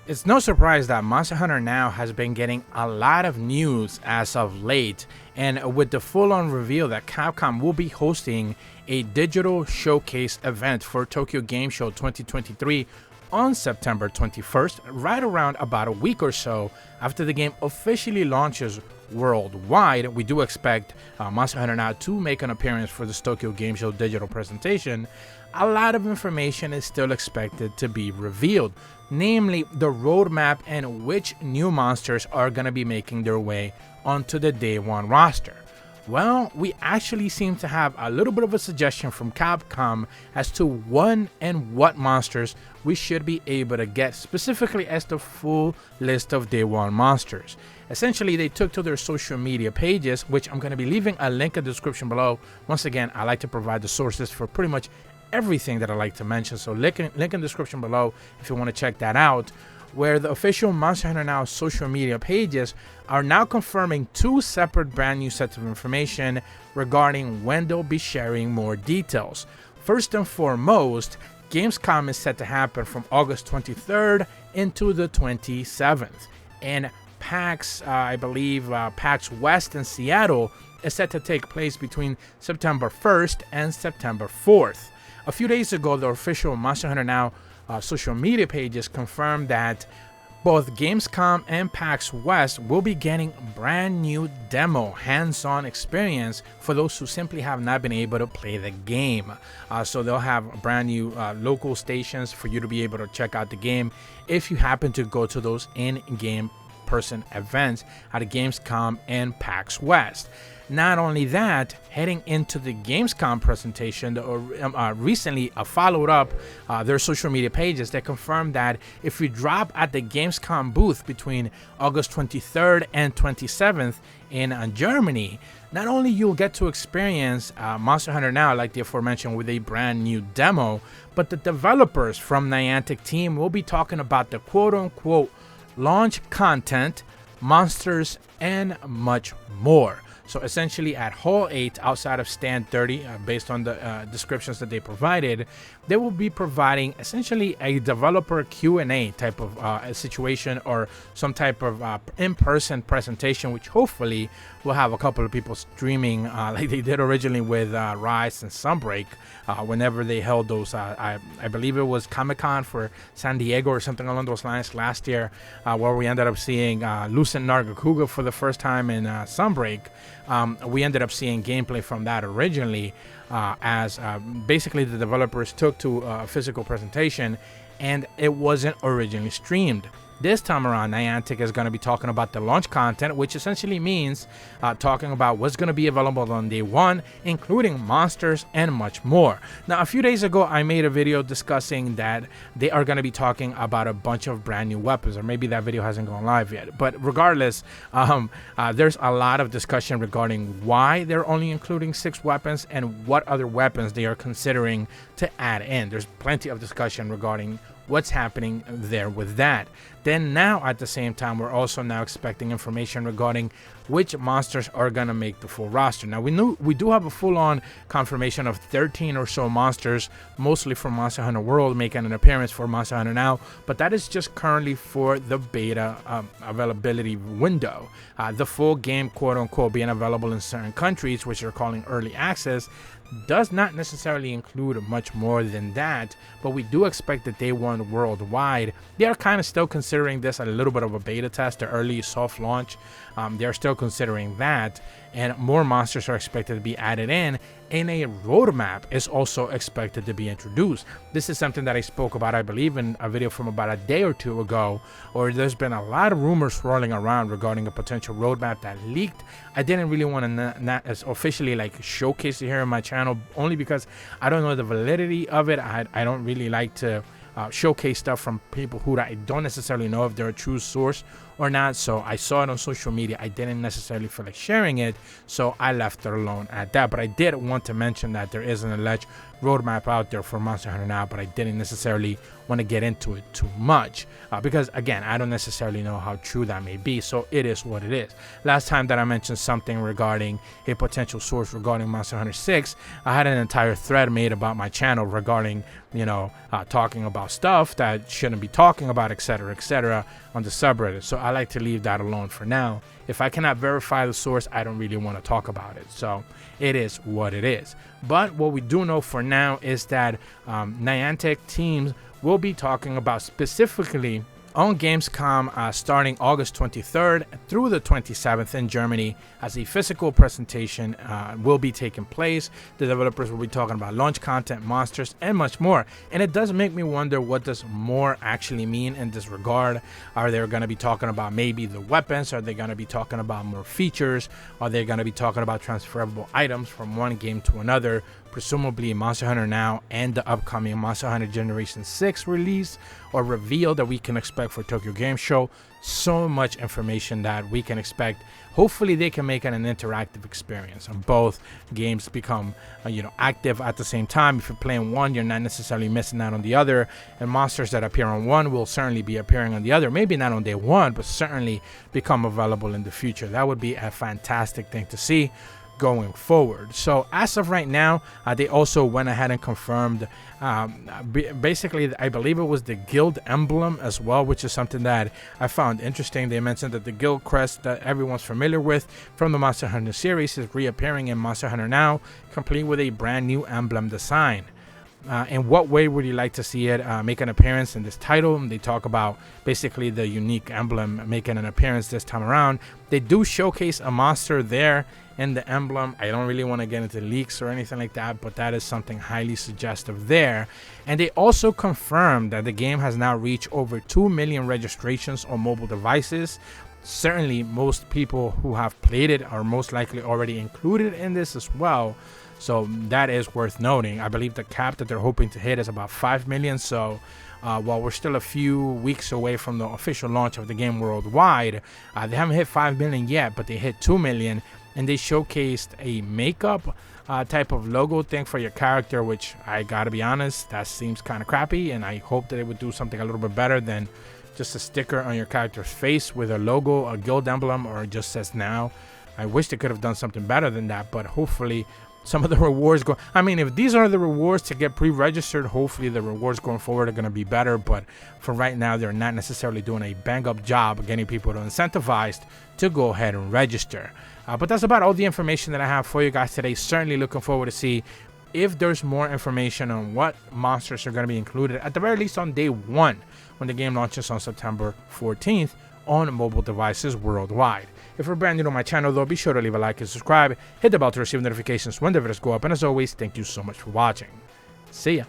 It's no surprise that Monster Hunter Now has been getting a lot of news as of late, and with the full-on reveal that Capcom will be hosting a digital showcase event for Tokyo Game Show 2023 on September 21st, right around about a week or so after the game officially launches worldwide. We do expect Monster Hunter Now to make an appearance for this Tokyo Game Show digital presentation. A lot of information is still expected to be revealed, namely the roadmap and which new monsters are going to be making their way onto the day one roster. Well, we actually seem to have a little bit of a suggestion from Capcom as to when and what monsters we should be able to get, specifically as the full list of day one monsters. Essentially, they took to their social media pages, which I'm going to be leaving a link in the description below. Once again, I like to provide the sources for pretty much everything that I like to mention, so link in the description below if you want to check that out, where the official Monster Hunter Now social media pages are now confirming two separate brand new sets of information regarding when they'll be sharing more details. First and foremost, Gamescom is set to happen from August 23rd into the 27th, and PAX, I believe PAX West in Seattle is set to take place between September 1st and September 4th. A few days ago, the official Monster Hunter Now social media pages confirmed that both Gamescom and PAX West will be getting brand new demo hands-on experience for those who simply have not been able to play the game. So they'll have brand new local stations for you to be able to check out the game if you happen to go to those in-game person events at Gamescom and PAX West. Not only that, heading into the Gamescom presentation, recently followed up their social media pages that confirmed that if you drop at the Gamescom booth between August 23rd and 27th in Germany, not only you'll get to experience Monster Hunter Now, like the aforementioned, with a brand new demo, but the developers from Niantic team will be talking about the quote-unquote launch content, monsters, and much more. So essentially at Hall 8 outside of Stand 30, based on the descriptions that they provided, they will be providing essentially a developer Q&A type of situation, or some type of in-person presentation, which hopefully will have a couple of people streaming like they did originally with Rise and Sunbreak whenever they held those. I believe it was Comic-Con for San Diego or something along those lines last year, where we ended up seeing Lucent Nargacuga for the first time in Sunbreak. We ended up seeing gameplay from that originally, as basically the developers took to a physical presentation and it wasn't originally streamed. This time around, Niantic is going to be talking about the launch content, which essentially means talking about what's going to be available on day one, including monsters and much more. Now, a few days ago, I made a video discussing that they are going to be talking about a bunch of brand new weapons, or maybe that video hasn't gone live yet. But regardless, there's a lot of discussion regarding why they're only including 6 weapons and what other weapons they are considering to add in. There's plenty of discussion regarding what's happening there with that. Then now at the same time, we're also now expecting information regarding which monsters are gonna make the full roster. Now we do have a full-on confirmation of 13 or so monsters, mostly from Monster Hunter World, making an appearance for Monster Hunter Now, but that is just currently for the beta availability window. The full game, quote-unquote, being available in certain countries, which are calling early access, does not necessarily include much more than that, but we do expect that day one worldwide. They are kind of still considering this a little bit of a beta test, the early soft launch. They're still considering that, and more monsters are expected to be added in, and a roadmap is also expected to be introduced. This is something that I spoke about, I believe, in a video from about a day or two ago, or there's been a lot of rumors swirling around regarding a potential roadmap that leaked. I didn't really want to not as officially like showcase it here on my channel, only because I don't know the validity of it. I don't really like to showcase stuff from people who I don't necessarily know if they're a true source or not. So I saw it on social media. I didn't necessarily feel like sharing it, so I left it alone at that. But I did want to mention that there is an alleged roadmap out there for Monster Hunter Now, but I didn't necessarily want to get into it too much because, again, I don't necessarily know how true that may be, so it is what it is. Last time that I mentioned something regarding a potential source regarding Monster Hunter 6, I had an entire thread made about my channel regarding, talking about stuff that shouldn't be talking about, etc., on the subreddit. So I like to leave that alone for now. If I cannot verify the source, I don't really want to talk about it. So it is what it is. But what we do know for now is that Niantic teams will be talking about specifically on Gamescom starting August 23rd through the 27th in Germany, as a physical presentation will be taking place. The developers will be talking about launch content, monsters, and much more. And it does make me wonder, what does more actually mean in this regard? Are they going to be talking about maybe the weapons? Are they going to be talking about more features? Are they going to be talking about transferable items from one game to another? Presumably Monster Hunter Now and the upcoming Monster Hunter Generation 6 release or reveal that we can expect for Tokyo Game Show. So much information that we can expect. Hopefully they can make it an interactive experience and both games become active at the same time. If you're playing one, you're not necessarily missing out on the other, and monsters that appear on one will certainly be appearing on the other. Maybe not on day one, but certainly become available in the future. That would be a fantastic thing to see going forward. So as of right now, they also went ahead and confirmed basically, I believe it was the guild emblem as well, which is something that I found interesting. They mentioned that the guild crest that everyone's familiar with from the Monster Hunter series is reappearing in Monster Hunter Now, complete with a brand new emblem design. In what way would you like to see it make an appearance in this title? They talk about basically the unique emblem making an appearance this time around. They do showcase a monster there in the emblem. I don't really want to get into leaks or anything like that, but that is something highly suggestive there. And they also confirmed that the game has now reached over 2 million registrations on mobile devices. Certainly most people who have played it are most likely already included in this as well. So that is worth noting. I believe the cap that they're hoping to hit is about 5 million. So while we're still a few weeks away from the official launch of the game worldwide, they haven't hit 5 million yet, but they hit 2 million. And they showcased a makeup type of logo thing for your character, which I gotta be honest, that seems kind of crappy. And I hope that it would do something a little bit better than just a sticker on your character's face with a logo, a guild emblem, or it just says Now. I wish they could have done something better than that, but hopefully some of the rewards go. I mean, if these are the rewards to get pre-registered, hopefully the rewards going forward are going to be better. But for right now, they're not necessarily doing a bang-up job of getting people to incentivized to go ahead and register. But that's about all the information that I have for you guys today. Certainly looking forward to see if there's more information on what monsters are going to be included, at the very least on day one, when the game launches on September 14th on mobile devices worldwide. If you're brand new to my channel though, be sure to leave a like and subscribe. Hit the bell to receive notifications when the videos go up. And as always, thank you so much for watching. See ya.